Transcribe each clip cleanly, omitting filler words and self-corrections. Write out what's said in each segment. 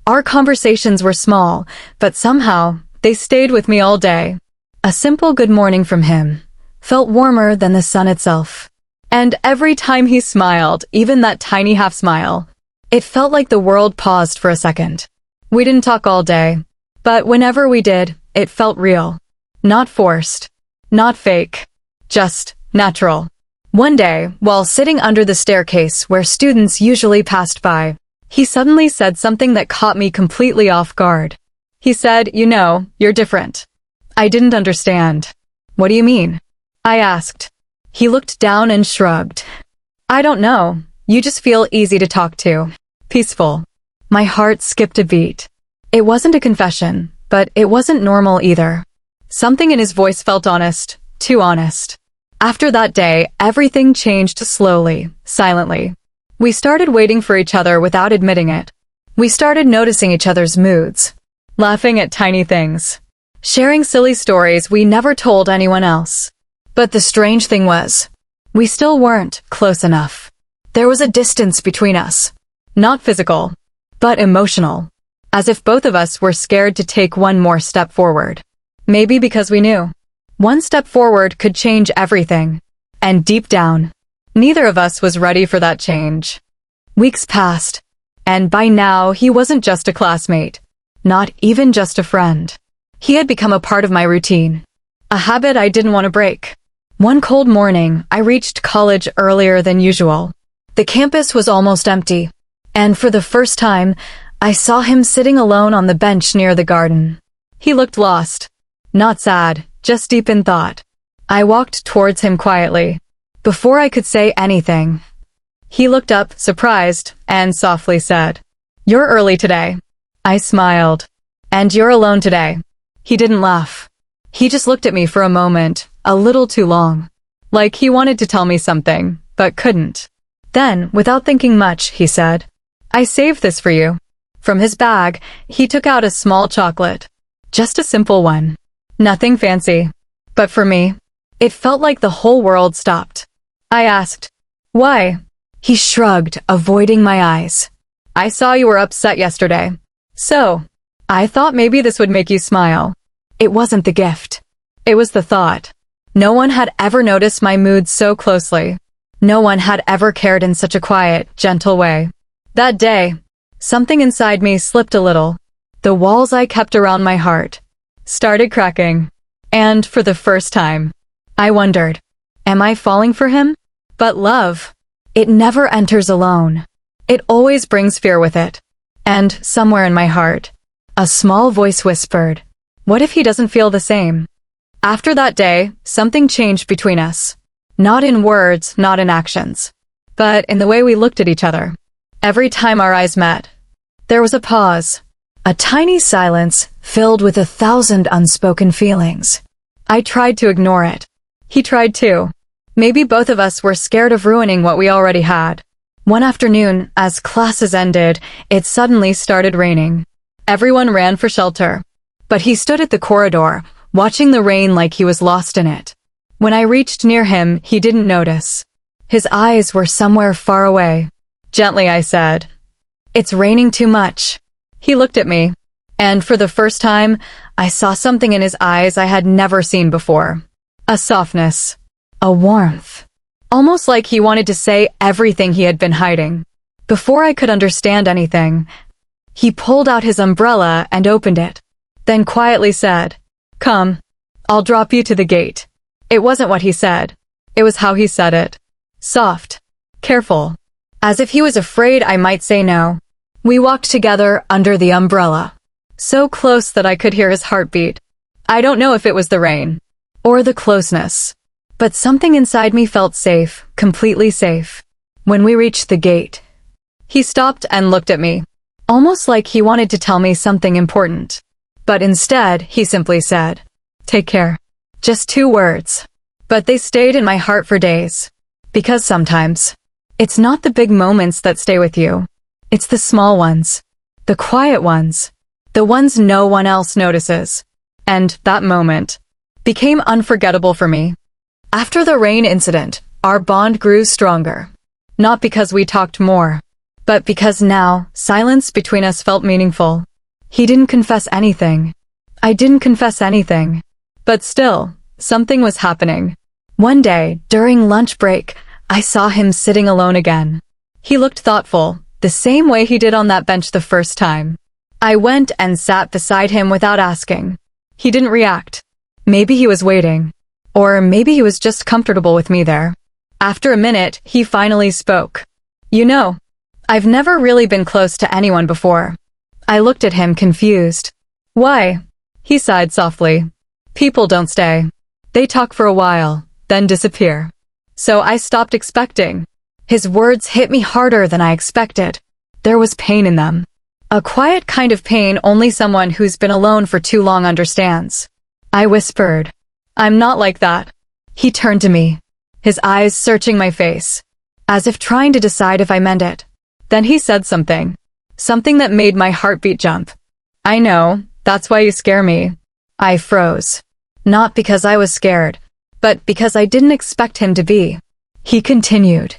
Our conversations were small, but somehow, they stayed with me all day. A simple good morning from him felt warmer than the sun itself. And every time he smiled, even that tiny half smile, it felt like the world paused for a second. We didn't talk all day, but whenever we did, it felt real. Not forced, not fake, just natural. One day, while sitting under the staircase where students usually passed by, he suddenly said something that caught me completely off guard. He said, "You know, you're different." I didn't understand. "What do you mean?" I asked. He looked down and shrugged. "I don't know. You just feel easy to talk to. Peaceful." My heart skipped a beat. It wasn't a confession, but it wasn't normal either. Something in his voice felt honest, too honest. After that day, everything changed slowly, silently. We started waiting for each other without admitting it. We started noticing each other's moods, laughing at tiny things, sharing silly stories we never told anyone else. But the strange thing was, we still weren't close enough. There was a distance between us. Not physical, but emotional. As if both of us were scared to take one more step forward. Maybe because we knew one step forward could change everything. And deep down, neither of us was ready for that change. Weeks passed, and by now he wasn't just a classmate, not even just a friend. He had become a part of my routine, a habit I didn't want to break. One cold morning, I reached college earlier than usual. The campus was almost empty, and for the first time, I saw him sitting alone on the bench near the garden. He looked lost, not sad, just deep in thought. I walked towards him quietly. Before I could say anything, he looked up, surprised, and softly said, "You're early today." I smiled. "And you're alone today." He didn't laugh. He just looked at me for a moment, a little too long. Like he wanted to tell me something, but couldn't. Then, without thinking much, he said, "I saved this for you." From his bag, he took out a small chocolate. Just a simple one. Nothing fancy. But for me, it felt like the whole world stopped. I asked, "Why?" He shrugged, avoiding my eyes. "I saw you were upset yesterday. So, I thought maybe this would make you smile." It wasn't the gift. It was the thought. No one had ever noticed my mood so closely. No one had ever cared in such a quiet, gentle way. That day, something inside me slipped a little. The walls I kept around my heart started cracking. And for the first time, I wondered, am I falling for him? But love, it never enters alone. It always brings fear with it. And somewhere in my heart, a small voice whispered, what if he doesn't feel the same? After that day, something changed between us. Not in words, not in actions, but in the way we looked at each other. Every time our eyes met, there was a pause, a tiny silence filled with 1,000 unspoken feelings. I tried to ignore it. He tried too. Maybe both of us were scared of ruining what we already had. One afternoon, as classes ended, it suddenly started raining. Everyone ran for shelter. But he stood at the corridor, watching the rain like he was lost in it. When I reached near him, he didn't notice. His eyes were somewhere far away. Gently, I said, "It's raining too much." He looked at me, and for the first time, I saw something in his eyes I had never seen before. A softness, a warmth, almost like he wanted to say everything he had been hiding. Before I could understand anything, he pulled out his umbrella and opened it, then quietly said, "Come, I'll drop you to the gate." It wasn't what he said. It was how he said it. Soft, careful, as if he was afraid I might say no. We walked together under the umbrella, so close that I could hear his heartbeat. I don't know if it was the rain or the closeness, but something inside me felt safe, completely safe. When we reached the gate, he stopped and looked at me, almost like he wanted to tell me something important. But instead, he simply said, "Take care." Just 2 words. But they stayed in my heart for days. Because sometimes, it's not the big moments that stay with you. It's the small ones. The quiet ones. The ones no one else notices. And that moment became unforgettable for me. After the rain incident, our bond grew stronger. Not because we talked more, but because now, silence between us felt meaningful. He didn't confess anything. I didn't confess anything. But still, something was happening. One day, during lunch break, I saw him sitting alone again. He looked thoughtful, the same way he did on that bench the first time. I went and sat beside him without asking. He didn't react. Maybe he was waiting. Or maybe he was just comfortable with me there. After a minute, he finally spoke. You know, I've never really been close to anyone before. I looked at him confused. Why? He sighed softly. People don't stay. They talk for a while, then disappear. So I stopped expecting. His words hit me harder than I expected. There was pain in them. A quiet kind of pain only someone who's been alone for too long understands. I whispered, I'm not like that. He turned to me, his eyes searching my face, as if trying to decide if I meant it. Then he said something that made my heartbeat jump. I know, that's why you scare me. I froze. Not because I was scared, but because I didn't expect him to be. He continued,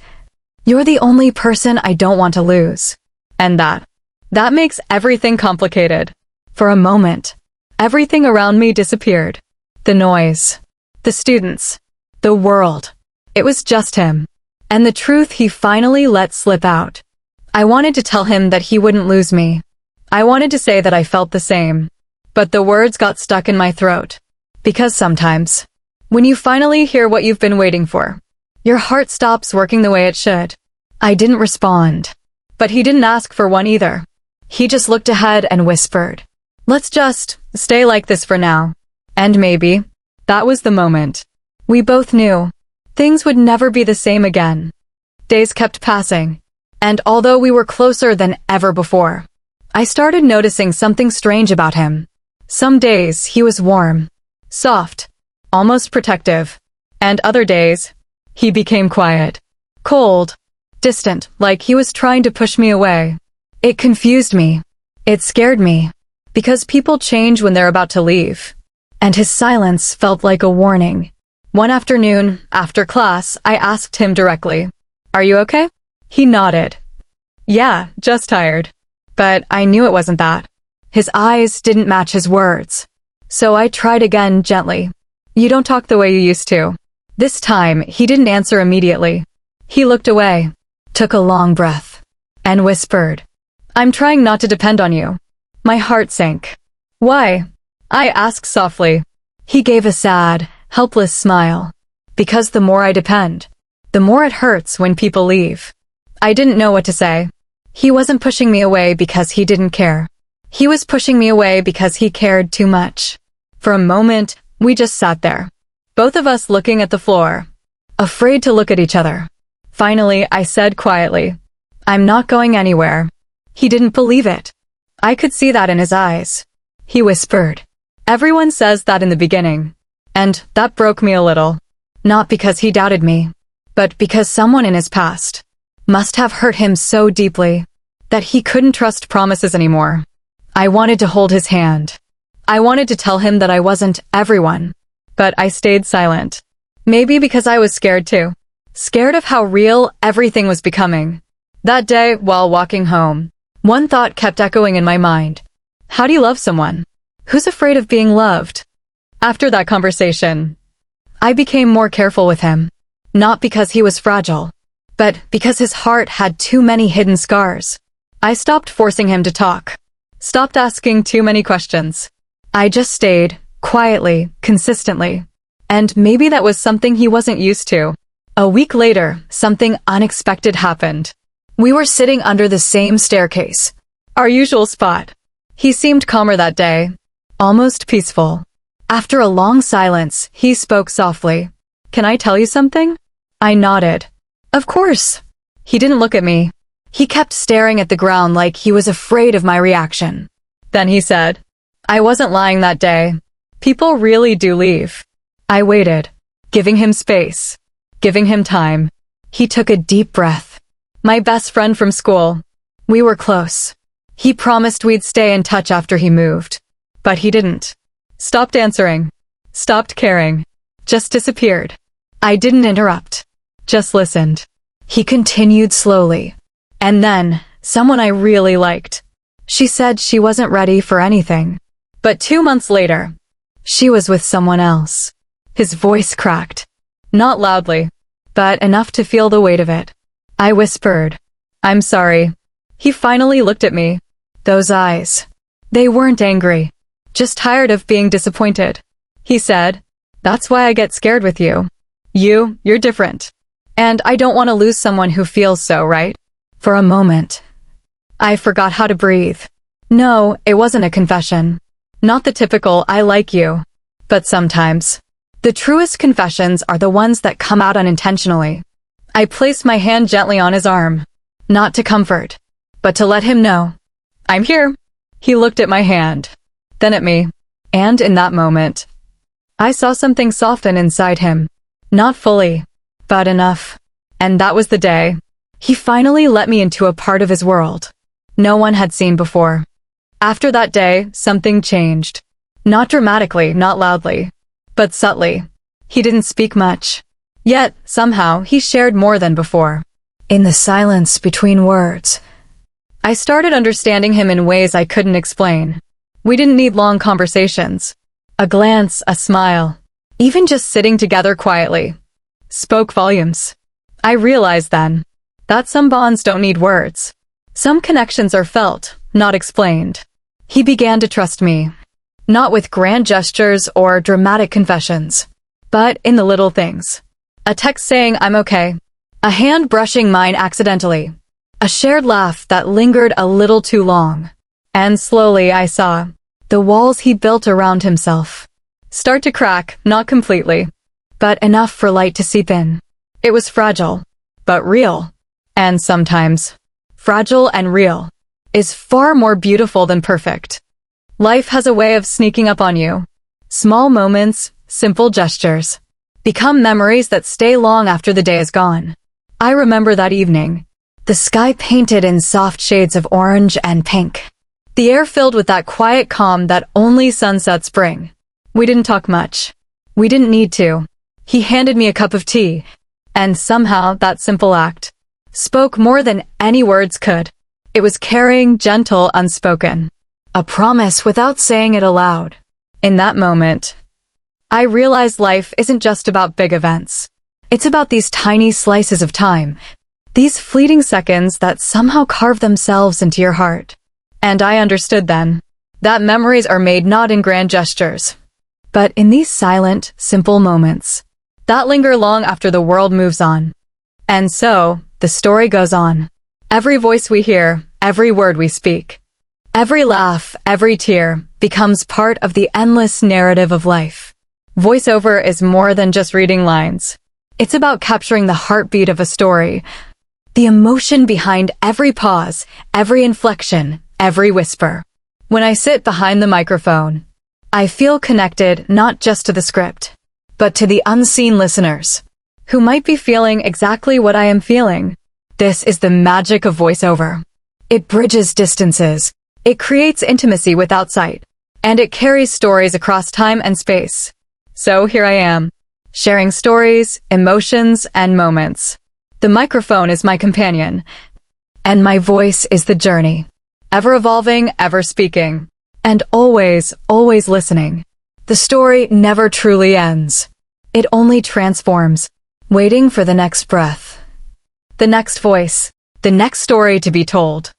You're the only person I don't want to lose. And that makes everything complicated. For a moment, everything around me disappeared. The noise, the students, the world. It was just him. And the truth he finally let slip out. I wanted to tell him that he wouldn't lose me. I wanted to say that I felt the same. But the words got stuck in my throat. Because sometimes, when you finally hear what you've been waiting for, your heart stops working the way it should. I didn't respond. But he didn't ask for one either. He just looked ahead and whispered, Let's just stay like this for now. And maybe, that was the moment. We both knew things would never be the same again. Days kept passing, and although we were closer than ever before, I started noticing something strange about him. Some days he was warm, soft, almost protective, and other days, he became quiet, cold, distant, like he was trying to push me away. It confused me. It scared me, because people change when they're about to leave. And his silence felt like a warning. One afternoon, after class, I asked him directly, Are you okay? He nodded. Yeah, just tired. But I knew it wasn't that. His eyes didn't match his words. So I tried again gently. You don't talk the way you used to. This time, he didn't answer immediately. He looked away, took a long breath, and whispered, I'm trying not to depend on you. My heart sank. Why? I asked softly. He gave a sad, helpless smile. Because the more I depend, the more it hurts when people leave. I didn't know what to say. He wasn't pushing me away because he didn't care. He was pushing me away because he cared too much. For a moment, we just sat there, both of us looking at the floor, afraid to look at each other. Finally, I said quietly, I'm not going anywhere. He didn't believe it. I could see that in his eyes. He whispered, Everyone says that in the beginning. And that broke me a little. Not because he doubted me, but because someone in his past must have hurt him so deeply that he couldn't trust promises anymore. I wanted to hold his hand. I wanted to tell him that I wasn't everyone, but I stayed silent. Maybe because I was scared too. Scared of how real everything was becoming. That day, while walking home, one thought kept echoing in my mind. How do you love someone who's afraid of being loved? After that conversation, I became more careful with him. Not because he was fragile, but because his heart had too many hidden scars. I stopped forcing him to talk. Stopped asking too many questions. I just stayed, quietly, consistently. And maybe that was something he wasn't used to. A week later, something unexpected happened. We were sitting under the same staircase, our usual spot. He seemed calmer that day, almost peaceful. After a long silence, he spoke softly. Can I tell you something? I nodded. Of course. He didn't look at me. He kept staring at the ground like he was afraid of my reaction. Then he said, I wasn't lying that day. People really do leave. I waited, giving him space, giving him time. He took a deep breath. My best friend from school. We were close. He promised we'd stay in touch after he moved. But he didn't. Stopped answering. Stopped caring. Just disappeared. I didn't interrupt. Just listened. He continued slowly. And then, someone I really liked. She said she wasn't ready for anything. But 2 months later, she was with someone else. His voice cracked. Not loudly, but enough to feel the weight of it. I whispered, "I'm sorry." He finally looked at me. Those eyes. They weren't angry, just tired of being disappointed. He said, "That's why I get scared with you. You're different. And I don't want to lose someone who feels so, right?" For a moment, I forgot how to breathe. No, it wasn't a confession. Not the typical "I like you." But sometimes, the truest confessions are the ones that come out unintentionally. I placed my hand gently on his arm, not to comfort, but to let him know, "I'm here." He looked at my hand, then at me, and in that moment, I saw something soften inside him. Not fully, but enough. And that was the day. He finally let me into a part of his world no one had seen before. After that day, something changed. Not dramatically, not loudly, but subtly. He didn't speak much. Yet, somehow, he shared more than before. In the silence between words, I started understanding him in ways I couldn't explain. We didn't need long conversations. A glance, a smile, even just sitting together quietly, spoke volumes. I realized then that some bonds don't need words. Some connections are felt, not explained. He began to trust me, not with grand gestures or dramatic confessions, but in the little things. A text saying "I'm okay," a hand brushing mine accidentally, a shared laugh that lingered a little too long. And slowly I saw the walls he built around himself start to crack, not completely, but enough for light to seep in. It was fragile, but real. And sometimes, fragile and real is far more beautiful than perfect. Life has a way of sneaking up on you. Small moments, simple gestures, become memories that stay long after the day is gone. I remember that evening. The sky painted in soft shades of orange and pink. The air filled with that quiet calm that only sunsets bring. We didn't talk much. We didn't need to. He handed me a cup of tea, and somehow that simple act spoke more than any words could. It was caring, gentle, unspoken. A promise without saying it aloud. In that moment, I realized life isn't just about big events. It's about these tiny slices of time, these fleeting seconds that somehow carve themselves into your heart. And I understood then that memories are made not in grand gestures, but in these silent, simple moments that linger long after the world moves on. And so, the story goes on. Every voice we hear, every word we speak, every laugh, every tear becomes part of the endless narrative of life. Voiceover is more than just reading lines. It's about capturing the heartbeat of a story, the emotion behind every pause, every inflection, every whisper. When I sit behind the microphone, I feel connected not just to the script, but to the unseen listeners who might be feeling exactly what I am feeling. This is the magic of voiceover. It bridges distances, it creates intimacy without sight, and it carries stories across time and space. So here I am, sharing stories, emotions, and moments. The microphone is my companion, and my voice is the journey. Ever evolving, ever speaking, and always, always listening. The story never truly ends. It only transforms, waiting for the next breath, the next voice, the next story to be told.